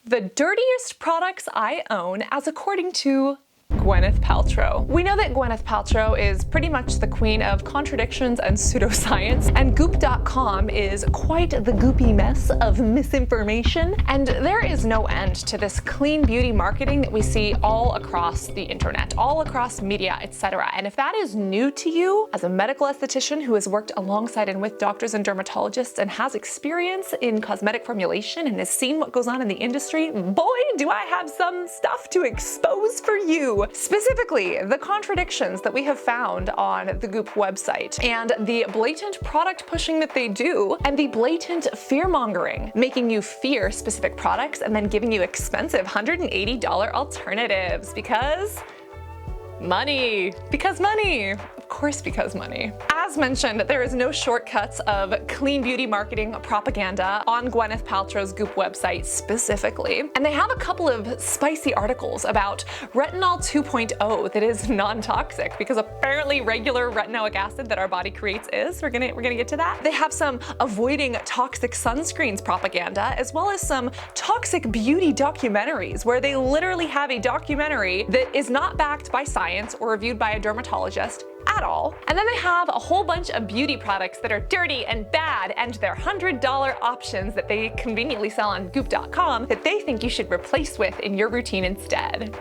The dirtiest products I own as according to Gwyneth Paltrow. We know that Gwyneth Paltrow is pretty much the queen of contradictions and pseudoscience, and Goop.com is quite the goopy mess of misinformation, and there is no end to this clean beauty marketing that we see all across the internet, all across media, etc. And if that is new to you, as a medical esthetician who has worked alongside and with doctors and dermatologists and has experience in cosmetic formulation and has seen what goes on in the industry, boy, do I have some stuff to expose for you. Specifically, the contradictions that we have found on the Goop website, and the blatant product pushing that they do, and the blatant fear-mongering, making you fear specific products and then giving you expensive $180 alternatives because money. Because money. Of course, because money. As mentioned, there is no shortcuts of clean beauty marketing propaganda on Gwyneth Paltrow's Goop website specifically. And they have a couple of spicy articles about retinol 2.0 that is non-toxic, because apparently regular retinoic acid that our body creates is. We're gonna get to that. They have some avoiding toxic sunscreens propaganda, as well as some toxic beauty documentaries where they literally have a documentary that is not backed by science or reviewed by a dermatologist at all. And then they have a whole bunch of beauty products that are dirty and bad, and their $100 options that they conveniently sell on Goop.com that they think you should replace with in your routine instead.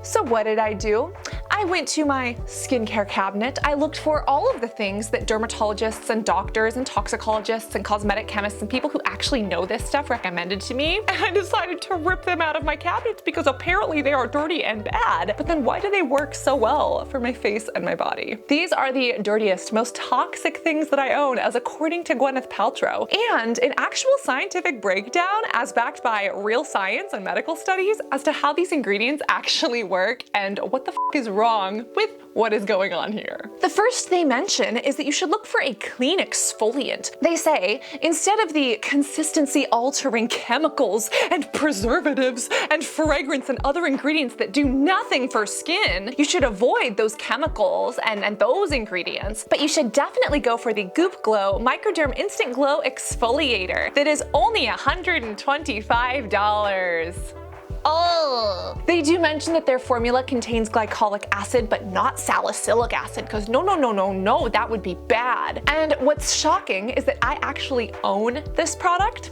So what did I do? I went to my skincare cabinet. I looked for all of the things that dermatologists and doctors and toxicologists and cosmetic chemists and people who actually know this stuff recommended to me. And I decided to rip them out of my cabinets because apparently they are dirty and bad. But then why do they work so well for my face and my body? These are the dirtiest, most toxic things that I own as according to Gwyneth Paltrow. And an actual scientific breakdown as backed by real science and medical studies as to how these ingredients actually work and what the f is wrong with what is going on here. The first they mention is that you should look for a clean exfoliant. They say, instead of the consistency altering chemicals and preservatives and fragrance and other ingredients that do nothing for skin, you should avoid those chemicals and those ingredients, but you should definitely go for the Goop Glow Microderm Instant Glow Exfoliator that is only $125. Oh. They do mention that their formula contains glycolic acid, but not salicylic acid, because no, that would be bad. And what's shocking is that I actually own this product,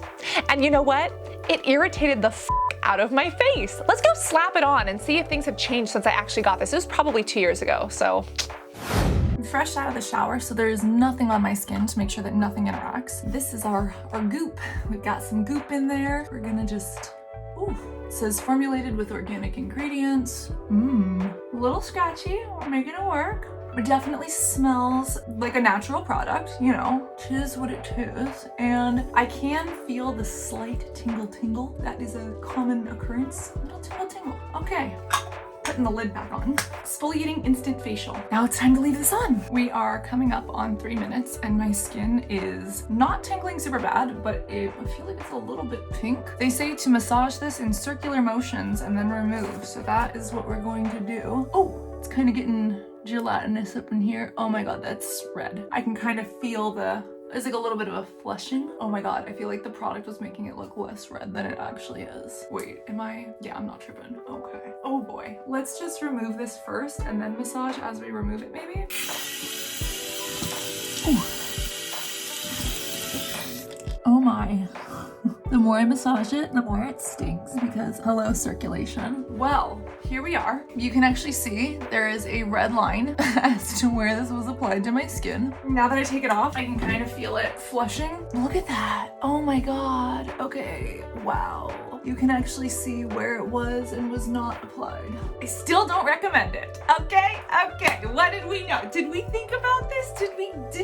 and you know what? It irritated the f out of my face. Let's go slap it on and see if things have changed since I actually got this. It was probably 2 years ago, so. I'm fresh out of the shower, so there's nothing on my skin to make sure that nothing interacts. This is our Goop. We've got some Goop in there. We're gonna just, ooh. It says formulated with organic ingredients. A little scratchy, we're making it work. It definitely smells like a natural product, you know, 'tis what it is. And I can feel the slight tingle. That is a common occurrence. Little tingle. Okay. Putting the lid back on. Exfoliating instant facial. Now it's time to leave this on. We are coming up on 3 minutes and my skin is not tingling super bad, but I feel like it's a little bit pink. They say to massage this in circular motions and then remove. So that is what we're going to do. Oh, it's kind of getting gelatinous up in here. Oh my God, that's red. I can kind of feel there's like a little bit of a flushing. Oh my God, I feel like the product was making it look less red than it actually is. Wait, yeah, I'm not tripping. Okay. Oh boy. Let's just remove this first and then massage as we remove it maybe. Ooh. Oh my. The more I massage it, the more it stinks because hello circulation. Well, here we are. You can actually see there is a red line as to where this was applied to my skin. Now that I take it off, I can kind of feel it flushing. Look at that. Oh my God. Okay. Wow. You can actually see where it was and was not applied. I still don't recommend it. Okay. What did we know? Did we think about this? Did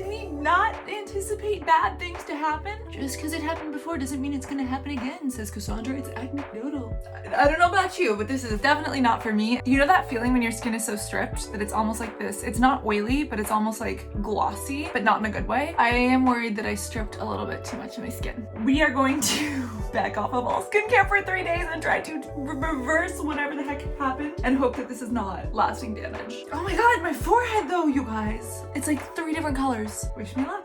we not anticipate bad things to happen? Just because it happened before doesn't mean it's gonna happen again, says Cassandra. It's anecdotal. I don't know about you, but this is definitely not for me. You know that feeling when your skin is so stripped that it's almost like this? It's not oily, but it's almost like glossy, but not in a good way. I am worried that I stripped a little bit too much of my skin. We are going to back off of all skincare for 3 days and try to reverse whatever the heck happened and hope that this is not lasting damage. Oh my God, my forehead though, you guys. It's like 3 different colors. Wish me luck.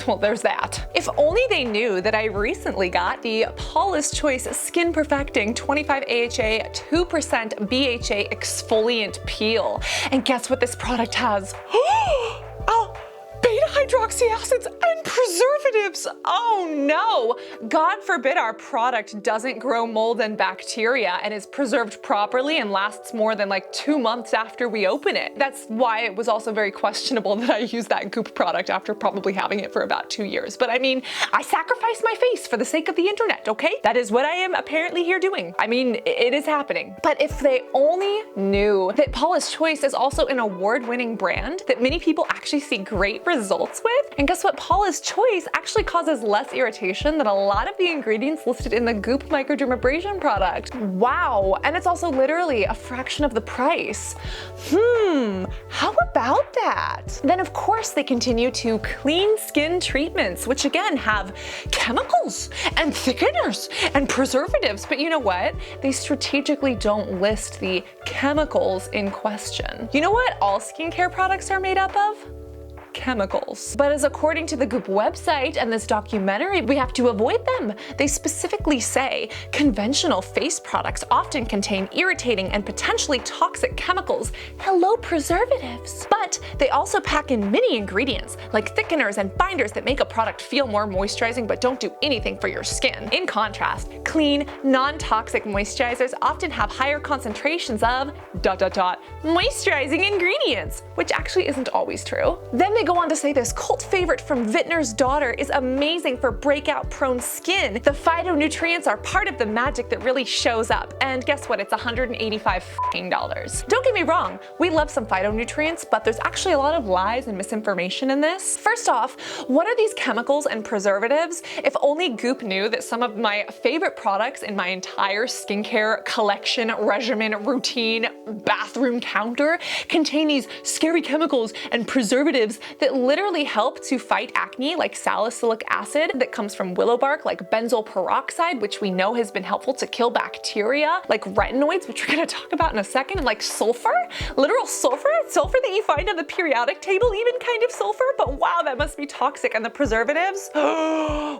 well, there's that. If only they knew that I recently got the Paula's Choice Skin Perfecting 25 AHA 2% BHA exfoliant peel. And guess what this product has? Beta hydroxy acids and preservatives. Oh no! God forbid our product doesn't grow mold and bacteria and is preserved properly and lasts more than like 2 months after we open it. That's why it was also very questionable that I used that Goop product after probably having it for about 2 years. But I mean, I sacrificed my face for the sake of the internet, okay? That is what I am apparently here doing. I mean, it is happening. But if they only knew that Paula's Choice is also an award-winning brand that many people actually see great results with. And guess what? Paula's Choice actually causes less irritation than a lot of the ingredients listed in the Goop microdermabrasion product. Wow, and it's also literally a fraction of the price. How about that? Then of course they continue to clean skin treatments, which again have chemicals and thickeners and preservatives. But you know what? They strategically don't list the chemicals in question. You know what all skincare products are made up of? Chemicals. But as according to the Goop website and this documentary, we have to avoid them. They specifically say conventional face products often contain irritating and potentially toxic chemicals. Hello, preservatives. But they also pack in many ingredients like thickeners and binders that make a product feel more moisturizing but don't do anything for your skin. In contrast, clean, non-toxic moisturizers often have higher concentrations of ... moisturizing ingredients, which actually isn't always true. Then they go on to say this cult favorite from Vintner's Daughter is amazing for breakout-prone skin. The phytonutrients are part of the magic that really shows up. And guess what? It's $185. Don't get me wrong, we love some phytonutrients, but there's actually a lot of lies and misinformation in this. First off, what are these chemicals and preservatives? If only Goop knew that some of my favorite products in my entire skincare collection, regimen, routine, bathroom counter contain these scary chemicals and preservatives that literally help to fight acne, like salicylic acid that comes from willow bark, like benzoyl peroxide, which we know has been helpful to kill bacteria, like retinoids, which we're gonna talk about in a second, and like sulfur, literal sulfur that you find on the periodic table, even kind of sulfur, but wow, that must be toxic. And the preservatives,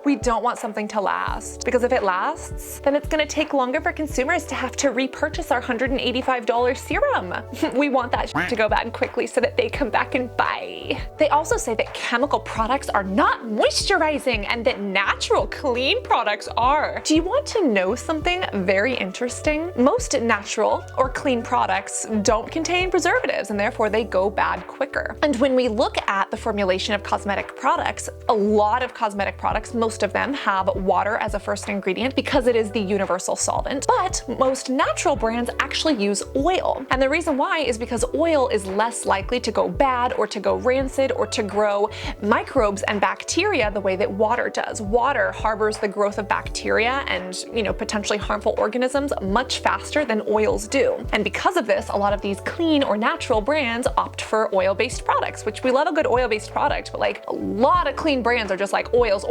we don't want something to last, because if it lasts, then it's gonna take longer for consumers to have to repurchase our $185 serum. We want that to go bad quickly so that they come back and buy. They also say that chemical products are not moisturizing and that natural, clean products are. Do you want to know something very interesting? Most natural or clean products don't contain preservatives and therefore they go bad quicker. And when we look at the formulation of cosmetic products, a lot of cosmetic products, most of them have water as a first ingredient because it is the universal solvent. But most natural brands actually use oil. And the reason why is because oil is less likely to go bad or to go rancid or to grow microbes and bacteria the way that water does. Water harbors the growth of bacteria and, potentially harmful organisms much faster than oils do. And because of this, a lot of these clean or natural brands opt for oil-based products, which we love a good oil-based product, but like a lot of clean brands are just like oils,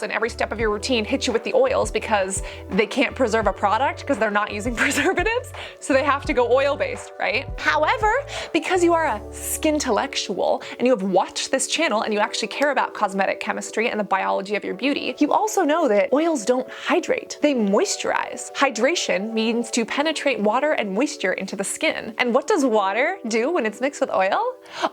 and every step of your routine hits you with the oils because they can't preserve a product because they're not using preservatives, so they have to go oil-based, right? However, because you are a skintellectual and you have watched this channel and you actually care about cosmetic chemistry and the biology of your beauty, you also know that oils don't hydrate, they moisturize. Hydration means to penetrate water and moisture into the skin. And what does water do when it's mixed with oil?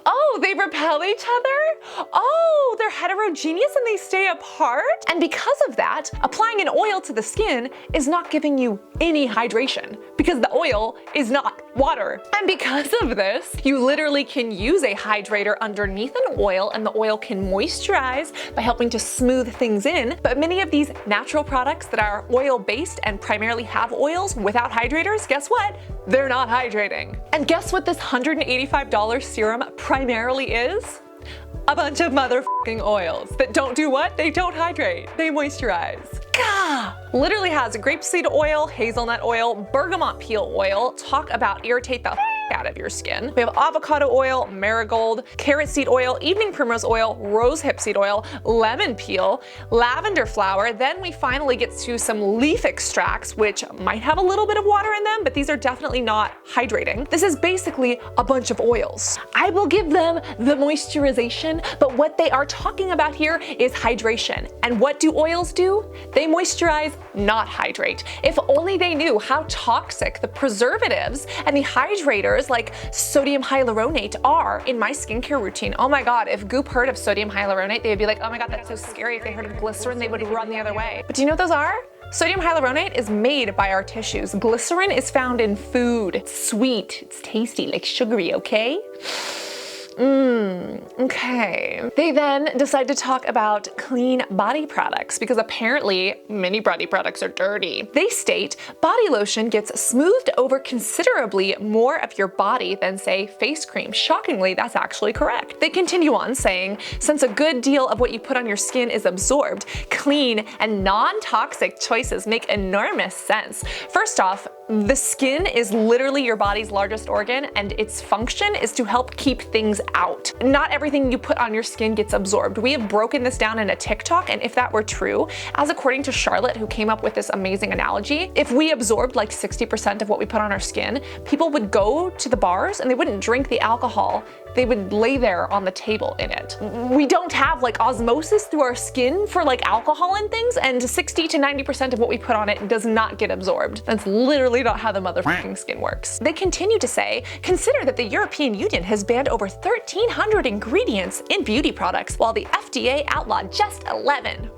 Oh, they repel each other? Oh, they're heterogeneous and they stay apart? And because of that, applying an oil to the skin is not giving you any hydration because the oil is not water. And because of this, you literally can use a hydrator underneath an oil and the oil can moisturize by helping to smooth things in. But many of these natural products that are oil-based and primarily have oils without hydrators, guess what? They're not hydrating. And guess what this $185 serum primarily is? A bunch of motherfucking oils that don't do what? They don't hydrate. They moisturize. Gah! Literally has grapeseed oil, hazelnut oil, bergamot peel oil. Talk about irritate the out of your skin. We have avocado oil, marigold, carrot seed oil, evening primrose oil, rose hip seed oil, lemon peel, lavender flower. Then we finally get to some leaf extracts, which might have a little bit of water in them, but these are definitely not hydrating. This is basically a bunch of oils. I will give them the moisturization, but what they are talking about here is hydration. And what do oils do? They moisturize, not hydrate. If only they knew how toxic the preservatives and the hydrators like sodium hyaluronate are in my skincare routine. Oh my god, if Goop heard of sodium hyaluronate, they would be like, oh my god, that's so scary. If they heard of glycerin, they would run the other way. But do you know what those are? Sodium hyaluronate is made by our tissues. Glycerin is found in food. It's sweet, it's tasty, like sugary, okay? Okay. They then decide to talk about clean body products because apparently many body products are dirty. They state body lotion gets smoothed over considerably more of your body than, say, face cream. Shockingly, that's actually correct. They continue on saying, since a good deal of what you put on your skin is absorbed, clean and non-toxic choices make enormous sense. First off, the skin is literally your body's largest organ, and its function is to help keep things out. Not everything you put on your skin gets absorbed. We have broken this down in a TikTok, and if that were true, as according to Charlotte, who came up with this amazing analogy, if we absorbed like 60% of what we put on our skin, people would go to the bars and they wouldn't drink the alcohol. They would lay there on the table in it. We don't have like osmosis through our skin for like alcohol and things, and 60 to 90% of what we put on it does not get absorbed. That's literally not how the motherfucking skin works. They continue to say, consider that the European Union has banned over 1,300 ingredients in beauty products, while the FDA outlawed just 11.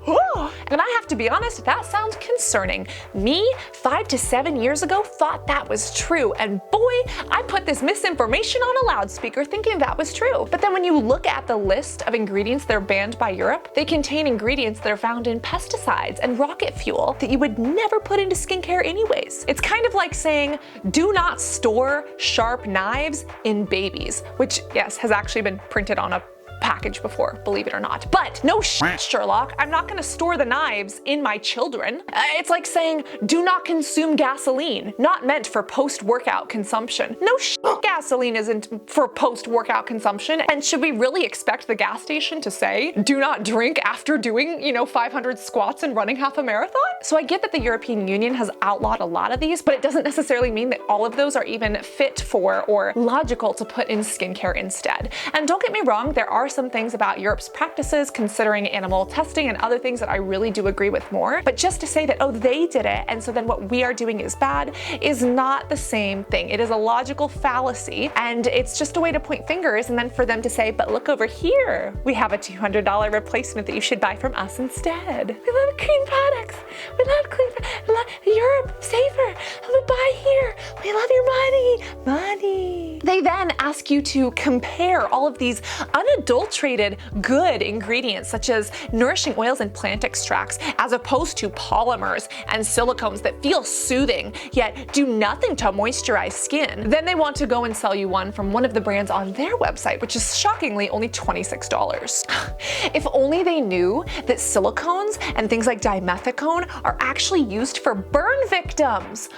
And I have to be honest, that sounds concerning. Me, 5 to 7 years ago, thought that was true, and boy, I put this misinformation on a loudspeaker thinking that was true. But then when you look at the list of ingredients that are banned by Europe, they contain ingredients that are found in pesticides and rocket fuel that you would never put into skincare anyways. It's kind of like saying, do not store sharp knives in babies, which yes, has actually been printed on a package before, believe it or not. But no shit, Sherlock, I'm not gonna store the knives in my children. It's like saying, do not consume gasoline, not meant for post-workout consumption. No shit, gasoline isn't for post-workout consumption. And should we really expect the gas station to say, do not drink after doing, 500 squats and running half a marathon? So I get that the European Union has outlawed a lot of these, but it doesn't necessarily mean that all of those are even fit for or logical to put in skincare instead. And don't get me wrong, there are some things about Europe's practices considering animal testing and other things that I really do agree with more. But just to say that, oh, they did it, and so then what we are doing is bad, is not the same thing. It is a logical fallacy, and it's just a way to point fingers and then for them to say, but look over here, we have a $200 replacement that you should buy from us instead. We love clean products. We love clean products. Europe, safer. We buy here. We love your money. Money. They then ask you to compare all of these unadulterated good ingredients such as nourishing oils and plant extracts as opposed to polymers and silicones that feel soothing yet do nothing to moisturize skin. Then they want to go and sell you one from one of the brands on their website, which is shockingly only $26. If only they knew that silicones and things like dimethicone are actually used for burn victims.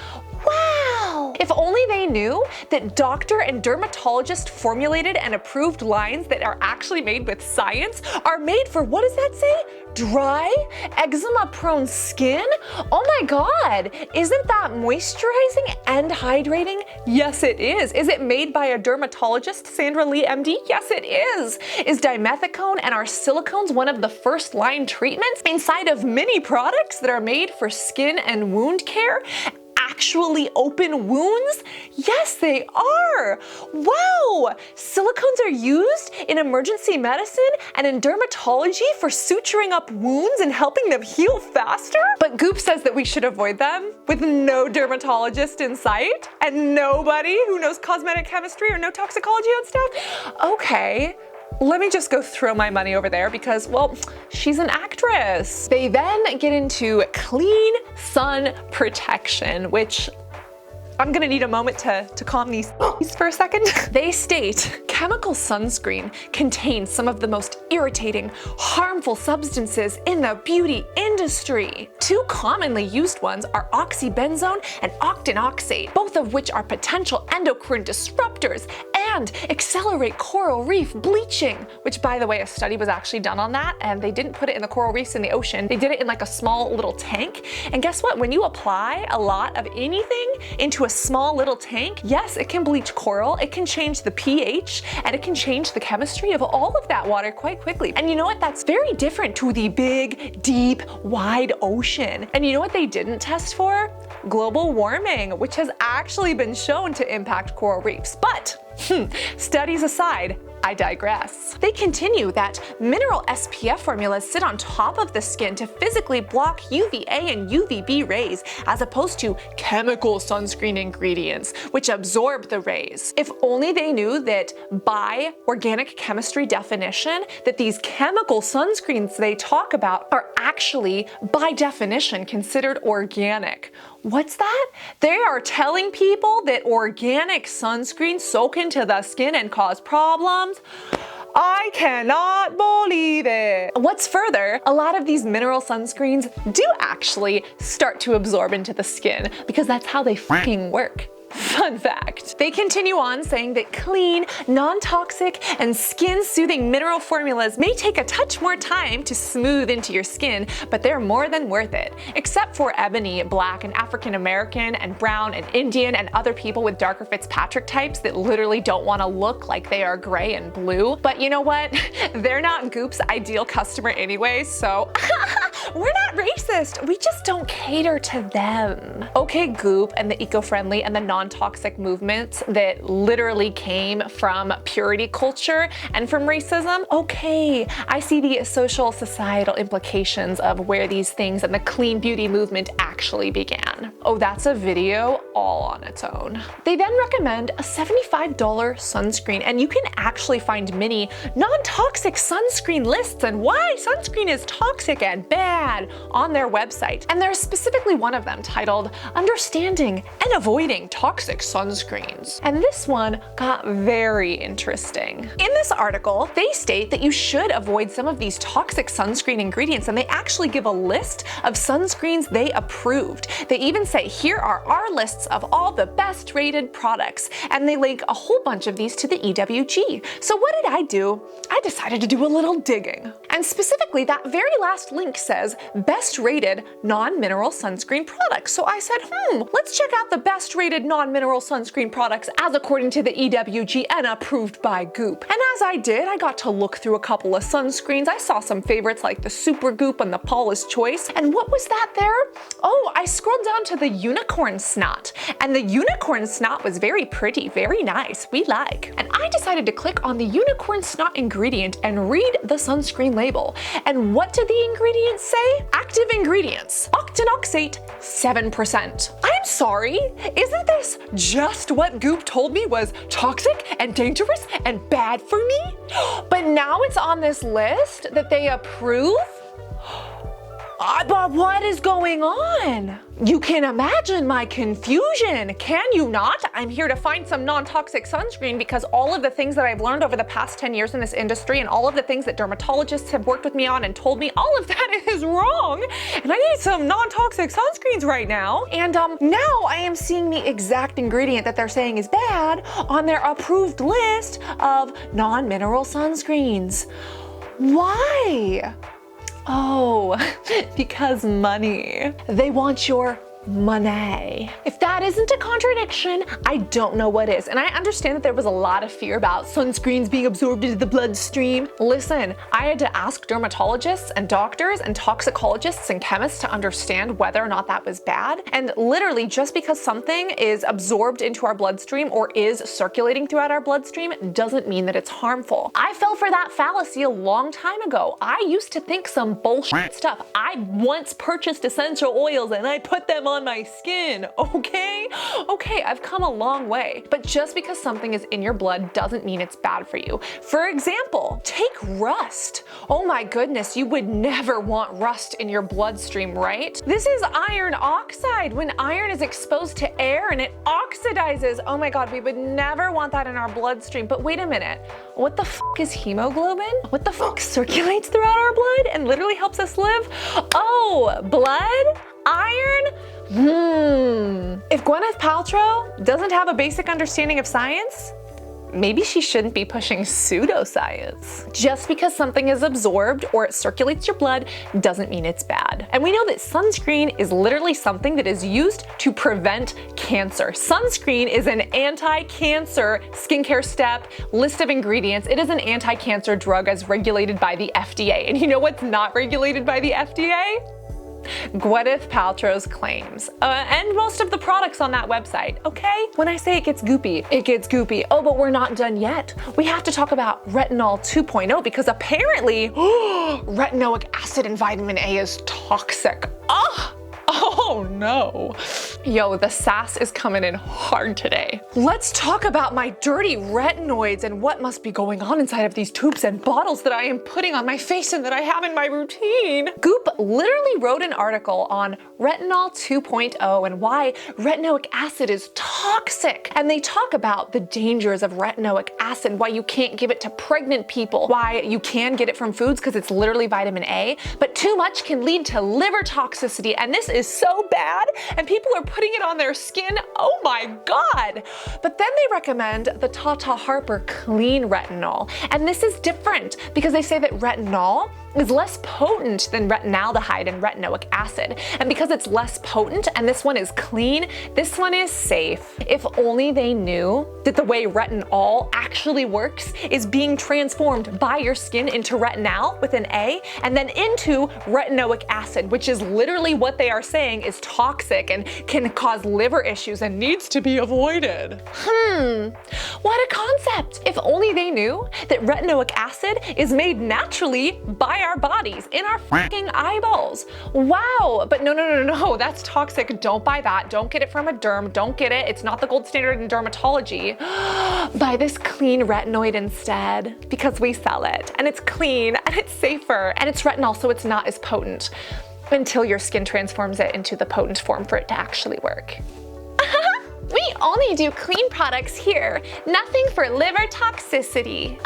Wow! If only they knew that doctor and dermatologist formulated and approved lines that are actually made with science are made for, what does that say? Dry, eczema-prone skin? Oh my god, isn't that moisturizing and hydrating? Yes, it is. Is it made by a dermatologist, Sandra Lee, MD? Yes, it is. Is dimethicone and our silicones one of the first line treatments inside of many products that are made for skin and wound care? Actually open wounds? Yes, they are. Wow! Silicones are used in emergency medicine and in dermatology for suturing up wounds and helping them heal faster? But Goop says that we should avoid them with no dermatologist in sight and nobody who knows cosmetic chemistry or no toxicology on staff? Okay. Let me just go throw my money over there because, well, she's an actress. They then get into clean sun protection, which I'm gonna need a moment to calm these for a second. They state, chemical sunscreen contains some of the most irritating, harmful substances in the beauty industry. Two commonly used ones are oxybenzone and octinoxate, both of which are potential endocrine disruptors and accelerate coral reef bleaching, which, by the way, a study was actually done on that, and they didn't put it in the coral reefs in the ocean. They did it in like a small little tank. And guess what? When you apply a lot of anything into a small little tank, yes, it can bleach coral, it can change the pH, and it can change the chemistry of all of that water quite quickly. And you know what? That's very different to the big, deep, wide ocean. And you know what they didn't test for? Global warming, which has actually been shown to impact coral reefs. But studies aside, I digress. They continue that mineral SPF formulas sit on top of the skin to physically block UVA and UVB rays, as opposed to chemical sunscreen ingredients, which absorb the rays. If only they knew that by organic chemistry definition, that these chemical sunscreens they talk about are actually, by definition, considered organic. What's that? They are telling people that organic sunscreens soak into the skin and cause problems? I cannot believe it. What's further, a lot of these mineral sunscreens do actually start to absorb into the skin because that's how they fucking work. Fun fact. They continue on saying that clean, non-toxic, and skin-soothing mineral formulas may take a touch more time to smooth into your skin, but they're more than worth it. Except for ebony, black, and African American, and brown, and Indian, and other people with darker Fitzpatrick types that literally don't want to look like they are gray and blue. But you know what? They're not Goop's ideal customer anyway, so we're not racist. We just don't cater to them. Okay, Goop and the eco-friendly and the non-toxic movements that literally came from purity culture and from racism. Okay, I see the social societal implications of where these things and the clean beauty movement actually began. Oh, that's a video all on its own. They then recommend a $75 sunscreen, and you can actually find many non-toxic sunscreen lists and why sunscreen is toxic and bad on their website. And there's specifically one of them titled Understanding and Avoiding Toxic Sunscreens. And this one got very interesting. In this article, they state that you should avoid some of these toxic sunscreen ingredients, and they actually give a list of sunscreens they approved. They even say, here are our lists of all the best rated products, and they link a whole bunch of these to the EWG. So what did I do? I decided to do a little digging. And specifically, that very last link says best rated non-mineral sunscreen products. So I said, let's check out the best rated non-mineral sunscreen products as according to the EWG and approved by Goop. And as I did, I got to look through a couple of sunscreens. I saw some favorites like the Super Goop and the Paula's Choice. And what was that there? Oh, I scrolled down to the Unicorn Snot. And the Unicorn Snot was very pretty, very nice, we like. And I decided to click on the Unicorn Snot ingredient and read the sunscreen label. And what did the ingredients say? Active ingredients, octinoxate, 7%. I'm sorry, isn't this just what Goop told me was toxic and dangerous and bad for me? But now it's on this list that they approve? But what is going on? You can imagine my confusion, can you not? I'm here to find some non-toxic sunscreen because all of the things that I've learned over the past 10 years in this industry and all of the things that dermatologists have worked with me on and told me, all of that is wrong. And I need some non-toxic sunscreens right now. And now I am seeing the exact ingredient that they're saying is bad on their approved list of non-mineral sunscreens. Why? Oh, because money. They want your money. If that isn't a contradiction, I don't know what is. And I understand that there was a lot of fear about sunscreens being absorbed into the bloodstream. Listen, I had to ask dermatologists and doctors and toxicologists and chemists to understand whether or not that was bad. And literally, just because something is absorbed into our bloodstream or is circulating throughout our bloodstream doesn't mean that it's harmful. I fell for that fallacy a long time ago. I used to think some bullshit stuff. I once purchased essential oils and I put them on my skin, okay? Okay, I've come a long way. But just because something is in your blood doesn't mean it's bad for you. For example, take rust. Oh my goodness, you would never want rust in your bloodstream, right? This is iron oxide. When iron is exposed to air and it oxidizes, oh my God, we would never want that in our bloodstream. But wait a minute, what the f is hemoglobin? What the f circulates throughout our blood and literally helps us live? Oh, blood? Iron? If Gwyneth Paltrow doesn't have a basic understanding of science, maybe she shouldn't be pushing pseudoscience. Just because something is absorbed or it circulates your blood doesn't mean it's bad. And we know that sunscreen is literally something that is used to prevent cancer. Sunscreen is an anti-cancer skincare step, list of ingredients. It is an anti-cancer drug as regulated by the FDA. And you know what's not regulated by the FDA? Gwyneth Paltrow's claims, and most of the products on that website, okay? When I say it gets goopy, it gets goopy. Oh, but we're not done yet. We have to talk about retinol 2.0 because apparently retinoic acid and vitamin A is toxic. Oh no. Yo, the sass is coming in hard today. Let's talk about my dirty retinoids and what must be going on inside of these tubes and bottles that I am putting on my face and that I have in my routine. Goop literally wrote an article on retinol 2.0 and why retinoic acid is toxic. And they talk about the dangers of retinoic acid, why you can't give it to pregnant people, why you can get it from foods because it's literally vitamin A, but too much can lead to liver toxicity. And this is so bad, and people are putting it on their skin. Oh my God. But then they recommend the Tata Harper clean retinol. And this is different because they say that retinol is less potent than retinaldehyde and retinoic acid. And because it's less potent and this one is clean, this one is safe. If only they knew that the way retinol actually works is being transformed by your skin into retinal with an A and then into retinoic acid, which is literally what they are saying is toxic and can cause liver issues and needs to be avoided. What a concept. If only they knew that retinoic acid is made naturally by our bodies, in our fucking eyeballs. Wow, but no, that's toxic. Don't buy that. Don't get it from a derm. Don't get it. It's not the gold standard in dermatology. Buy this clean retinoid instead because we sell it and it's clean and it's safer and it's retinol, so it's not as potent until your skin transforms it into the potent form for it to actually work. We only do clean products here. Nothing for liver toxicity.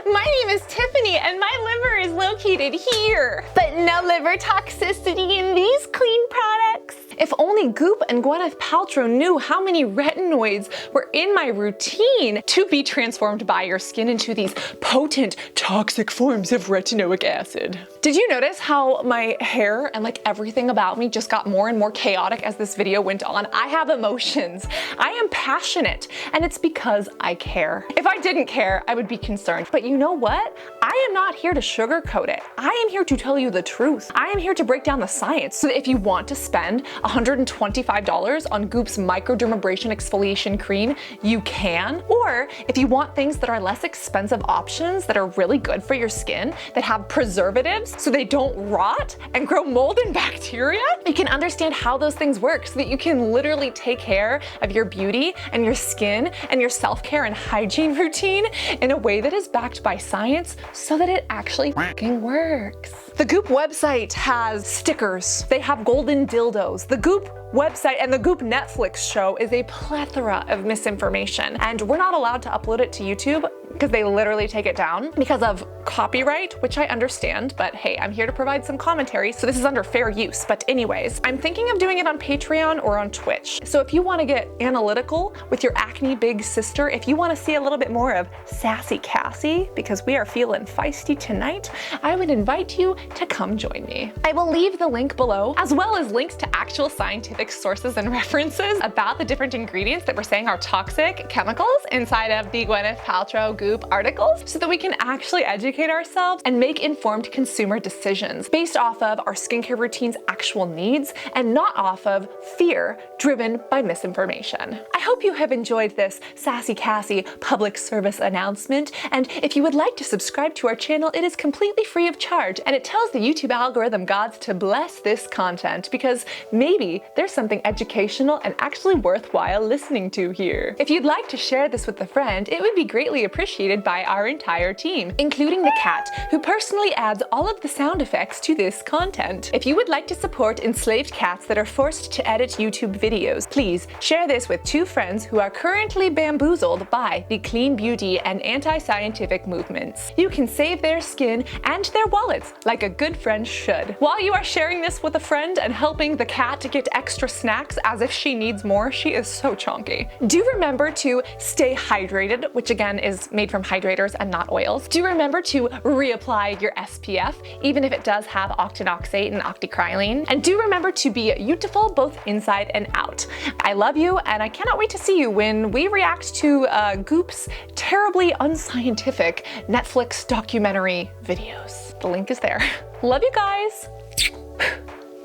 My name is Tiffany and my liver is located here. But no liver toxicity in these clean products. If only Goop and Gwyneth Paltrow knew how many retinoids were in my routine to be transformed by your skin into these potent, toxic forms of retinoic acid. Did you notice how my hair and like everything about me just got more and more chaotic as this video went on? I have emotions. I am passionate, and it's because I care. If I didn't care, I would be concerned. But you know what? I am not here to sugarcoat it. I am here to tell you the truth. I am here to break down the science so that if you want to spend $125 on Goop's microdermabrasion exfoliation cream, you can. Or if you want things that are less expensive options that are really good for your skin, that have preservatives so they don't rot and grow mold and bacteria, you can understand how those things work so that you can literally take care of your beauty and your skin and your self-care and hygiene routine in a way that is backed by science so that it actually fucking works. The Goop website has stickers. They have golden dildos. The Goop website and the Goop Netflix show is a plethora of misinformation, and we're not allowed to upload it to YouTube because they literally take it down because of copyright, which I understand, but hey, I'm here to provide some commentary, so this is under fair use. But anyways, I'm thinking of doing it on Patreon or on Twitch. So if you want to get analytical with your acne big sister, if you want to see a little bit more of Sassy Cassie, because we are feeling feisty tonight, I would invite you to come join me. I will leave the link below, as well as links to actual scientific sources and references about the different ingredients that we're saying are toxic chemicals inside of the Gwyneth Paltrow Goop articles, so that we can actually educate ourselves and make informed consumer decisions based off of our skincare routine's actual needs and not off of fear driven by misinformation. I I hope you have enjoyed this Sassy Cassie public service announcement, and if you would like to subscribe to our channel, it is completely free of charge, and it tells the YouTube algorithm gods to bless this content, because maybe there's something educational and actually worthwhile listening to here. If you'd like to share this with a friend, it would be greatly appreciated by our entire team, including the cat, who personally adds all of the sound effects to this content. If you would like to support enslaved cats that are forced to edit YouTube videos, please share this with 2 friends who are currently bamboozled by the clean beauty and anti-scientific movements. You can save their skin and their wallets like a good friend should. While you are sharing this with a friend and helping the cat get extra snacks as if she needs more, she is so chonky. Do remember to stay hydrated, which again is made from hydrators and not oils. Do remember to reapply your SPF, even if it does have octinoxate and octocrylene. And do remember to be beautiful both inside and out. I love you, and I cannot wait to see you when we react to Goop's terribly unscientific Netflix documentary videos. The link is there. Love you guys.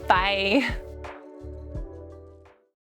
Bye.